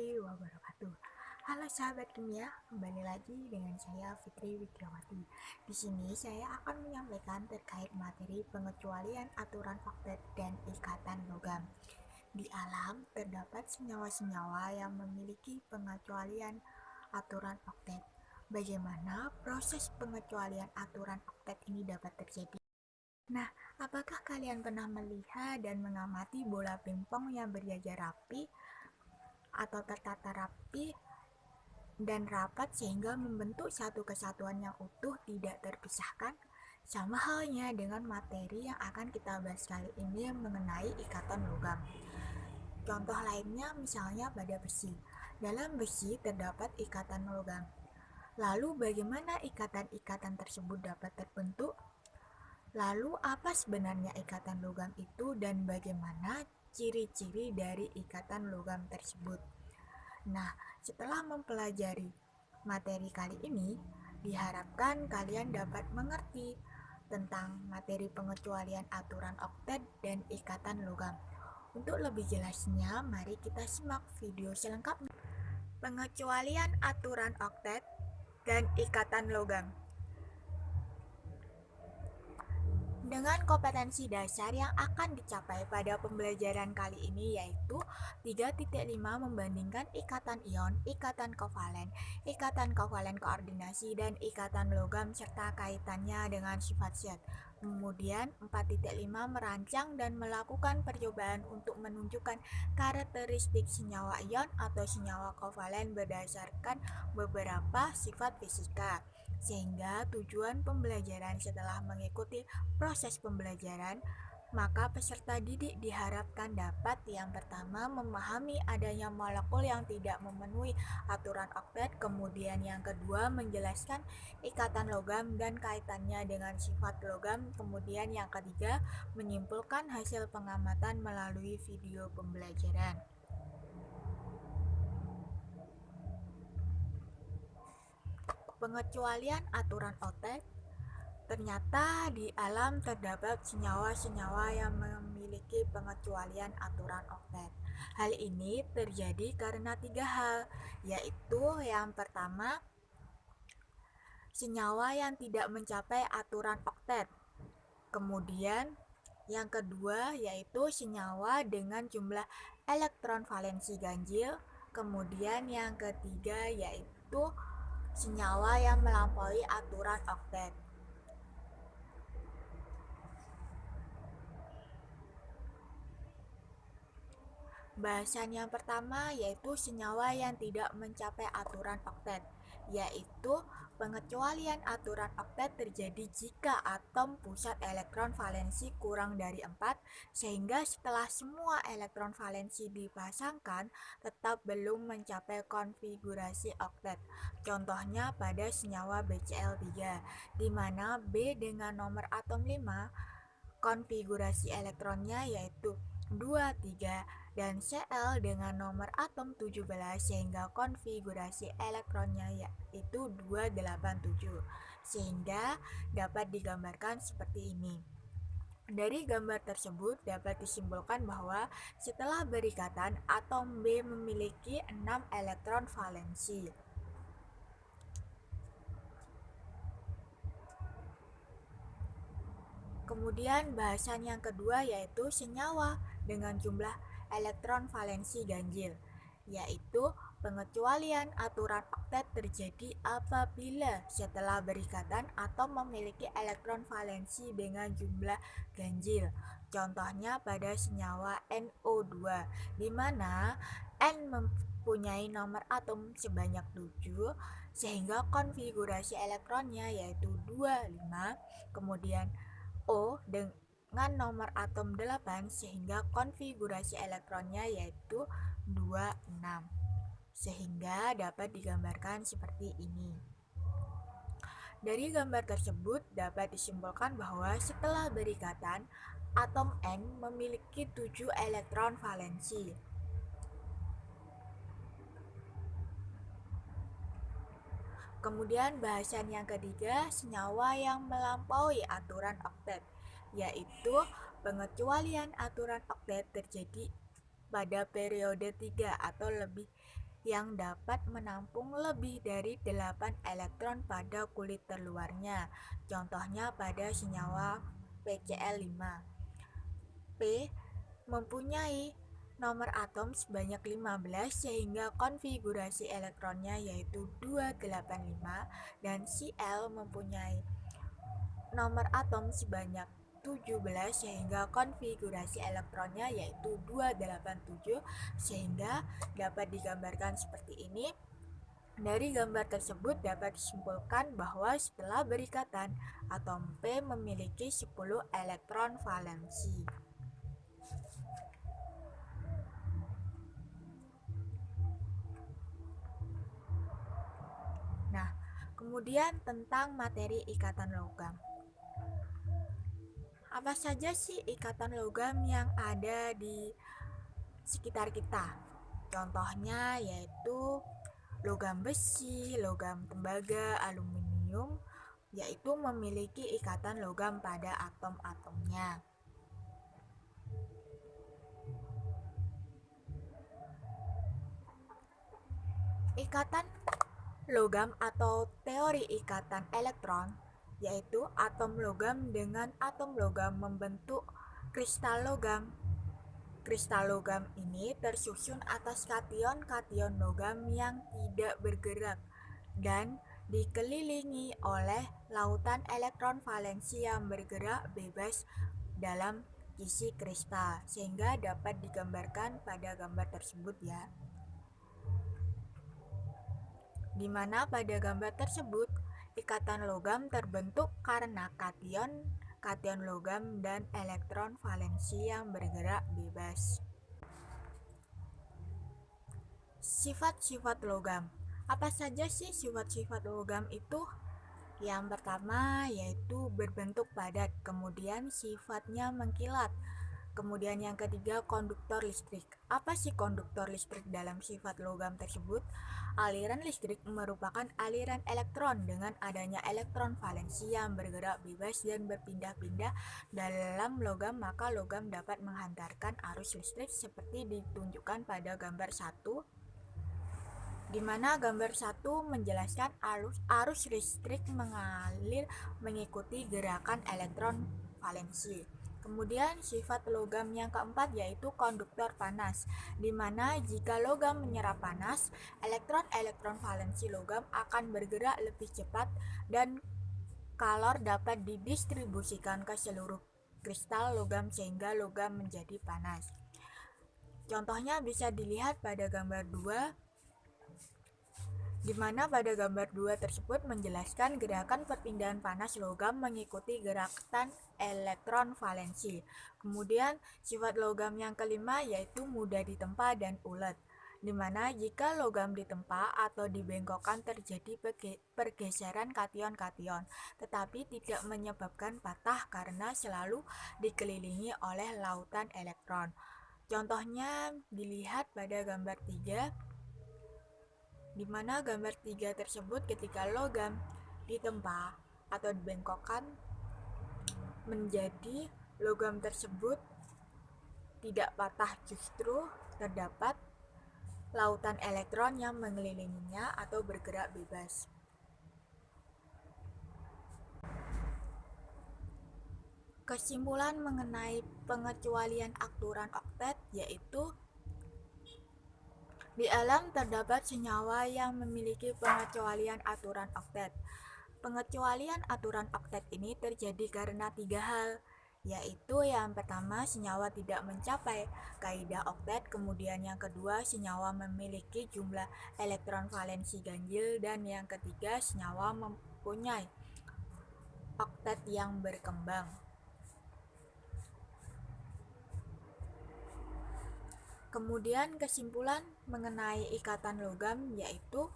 warahmatullahi wabarakatuh. Halo sahabat kimia, kembali lagi dengan saya Fitri Widiawati. Di sini saya akan menyampaikan terkait materi pengecualian aturan oktet dan ikatan logam. Di alam terdapat senyawa-senyawa yang memiliki pengecualian aturan oktet. Bagaimana proses pengecualian aturan oktet ini dapat terjadi? Nah, apakah kalian pernah melihat dan mengamati bola pingpong yang berjajar rapi atau tertata rapi dan rapat sehingga membentuk satu kesatuan yang utuh tidak terpisahkan? Sama halnya dengan materi yang akan kita bahas kali ini mengenai ikatan logam. Contoh lainnya misalnya pada besi. Dalam besi terdapat ikatan logam. Lalu bagaimana ikatan-ikatan tersebut dapat terbentuk? Lalu apa sebenarnya ikatan logam itu dan bagaimana ciri-ciri dari ikatan logam tersebut? Nah, setelah mempelajari materi kali ini, diharapkan kalian dapat mengerti tentang materi pengecualian aturan oktet dan ikatan logam. Untuk lebih jelasnya, mari kita simak video selengkapnya. Pengecualian aturan oktet dan ikatan logam. Dengan kompetensi dasar yang akan dicapai pada pembelajaran kali ini yaitu 3.5 membandingkan ikatan ion, ikatan kovalen koordinasi, dan ikatan logam serta kaitannya dengan sifat zat. Kemudian 4.5 merancang dan melakukan percobaan untuk menunjukkan karakteristik senyawa ion atau senyawa kovalen berdasarkan beberapa sifat fisika. Sehingga tujuan pembelajaran setelah mengikuti proses pembelajaran, maka peserta didik diharapkan dapat yang pertama memahami adanya molekul yang tidak memenuhi aturan oktet, kemudian yang kedua menjelaskan ikatan logam dan kaitannya dengan sifat logam, kemudian yang ketiga menyimpulkan hasil pengamatan melalui video pembelajaran. Pengecualian aturan oktet. Ternyata di alam terdapat senyawa-senyawa yang memiliki pengecualian aturan oktet. Hal ini terjadi karena 3 hal, yaitu yang pertama, senyawa yang tidak mencapai aturan oktet. Kemudian yang kedua yaitu senyawa dengan jumlah elektron valensi ganjil. Kemudian yang ketiga yaitu senyawa yang melampaui aturan oktet. Bahasan yang pertama yaitu senyawa yang tidak mencapai aturan oktet, yaitu pengecualian aturan oktet terjadi jika atom pusat elektron valensi kurang dari 4, sehingga setelah semua elektron valensi dipasangkan tetap belum mencapai konfigurasi oktet. Contohnya pada senyawa BCl3, di mana B dengan nomor atom 5, konfigurasi elektronnya yaitu 2, 3, dan Cl dengan nomor atom 17 sehingga konfigurasi elektronnya yaitu 287, sehingga dapat digambarkan seperti ini. Dari gambar tersebut dapat disimpulkan bahwa setelah berikatan atom B memiliki 6 elektron valensi. Kemudian bahasan yang kedua yaitu senyawa dengan jumlah elektron valensi ganjil, yaitu pengecualian aturan oktet terjadi apabila setelah berikatan atom memiliki elektron valensi dengan jumlah ganjil. Contohnya pada senyawa NO2, di mana N mempunyai nomor atom sebanyak 7, sehingga konfigurasi elektronnya yaitu 2, 5, kemudian O dengan nomor atom 8 sehingga konfigurasi elektronnya yaitu 2, 6, sehingga dapat digambarkan seperti ini. Dari gambar tersebut dapat disimpulkan bahwa setelah berikatan atom N memiliki 7 elektron valensi. Kemudian bahasan yang ketiga, senyawa yang melampaui aturan oktet, yaitu pengecualian aturan oktet terjadi pada periode 3 atau lebih yang dapat menampung lebih dari 8 elektron pada kulit terluarnya. Contohnya pada senyawa PCl5. P mempunyai nomor atom sebanyak 15 sehingga konfigurasi elektronnya yaitu 285, dan Cl mempunyai nomor atom sebanyak 17 sehingga konfigurasi elektronnya yaitu 287, sehingga dapat digambarkan seperti ini. Dari gambar tersebut dapat disimpulkan bahwa setelah berikatan, atom P memiliki 10 elektron valensi. Nah, kemudian tentang materi ikatan logam. Apa saja sih ikatan logam yang ada di sekitar kita? Contohnya yaitu logam besi, logam tembaga, aluminium, yaitu memiliki ikatan logam pada atom-atomnya. Ikatan logam atau teori ikatan elektron, yaitu atom logam dengan atom logam membentuk kristal logam. Kristal logam ini tersusun atas kation-kation logam yang tidak bergerak dan dikelilingi oleh lautan elektron valensi yang bergerak bebas dalam isi kristal, sehingga dapat digambarkan pada gambar tersebut ya. Di mana pada gambar tersebut ikatan logam terbentuk karena kation logam dan elektron valensi yang bergerak bebas. Sifat-sifat logam. Apa saja sih sifat-sifat logam itu? Yang pertama yaitu berbentuk padat, kemudian sifatnya mengkilat. Kemudian yang ketiga, konduktor listrik. Apa sih konduktor listrik dalam sifat logam tersebut? Aliran listrik merupakan aliran elektron dengan adanya elektron valensi yang bergerak bebas dan berpindah-pindah dalam logam, maka logam dapat menghantarkan arus listrik seperti ditunjukkan pada gambar 1, di mana gambar 1 menjelaskan arus listrik mengalir mengikuti gerakan elektron valensi. Kemudian sifat logam yang keempat yaitu konduktor panas, di mana jika logam menyerap panas, elektron-elektron valensi logam akan bergerak lebih cepat dan kalor dapat didistribusikan ke seluruh kristal logam sehingga logam menjadi panas. Contohnya bisa dilihat pada gambar 2, di mana pada gambar 2 tersebut menjelaskan gerakan perpindahan panas logam mengikuti gerakan elektron valensi. Kemudian sifat logam yang kelima yaitu mudah ditempa dan ulet, di mana jika logam ditempa atau dibengkokkan terjadi pergeseran kation-kation, tetapi tidak menyebabkan patah karena selalu dikelilingi oleh lautan elektron. Contohnya dilihat pada gambar 3, di mana gambar 3 tersebut ketika logam ditempa atau dibengkokkan menjadi logam tersebut tidak patah, justru terdapat lautan elektron yang mengelilinginya atau bergerak bebas. Kesimpulan mengenai pengecualian aturan oktet yaitu di alam terdapat senyawa yang memiliki pengecualian aturan oktet. Pengecualian aturan oktet ini terjadi karena 3 hal, yaitu yang pertama senyawa tidak mencapai kaidah oktet, kemudian yang kedua senyawa memiliki jumlah elektron valensi ganjil, dan yang ketiga senyawa mempunyai oktet yang berkembang. Kemudian kesimpulan mengenai ikatan logam yaitu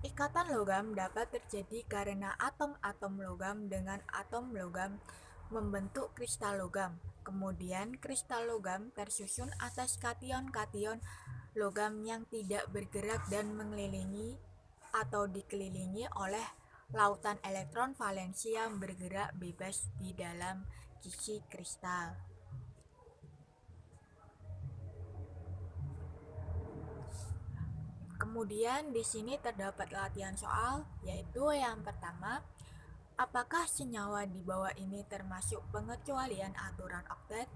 ikatan logam dapat terjadi karena atom-atom logam dengan atom logam membentuk kristal logam. Kemudian kristal logam tersusun atas kation-kation logam yang tidak bergerak dan mengelilingi atau dikelilingi oleh lautan elektron valensi yang bergerak bebas di dalam isi kristal. Kemudian di sini terdapat latihan soal, yaitu yang pertama, apakah senyawa di bawah ini termasuk pengecualian aturan oktet?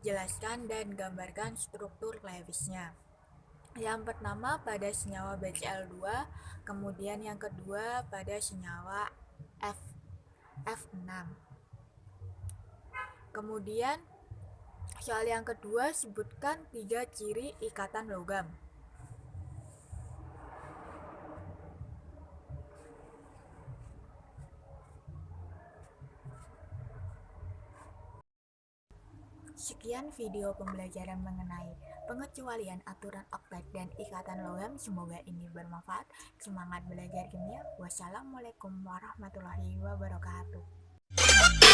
Jelaskan dan gambarkan struktur Lewisnya. Yang pertama pada senyawa BCl2, kemudian yang kedua pada senyawa F6. Kemudian soal yang kedua, sebutkan 3 ciri ikatan logam. Sekian video pembelajaran mengenai pengecualian aturan oktet dan ikatan logam. Semoga ini bermanfaat. Semangat belajar kimia. Wassalamualaikum warahmatullahi wabarakatuh.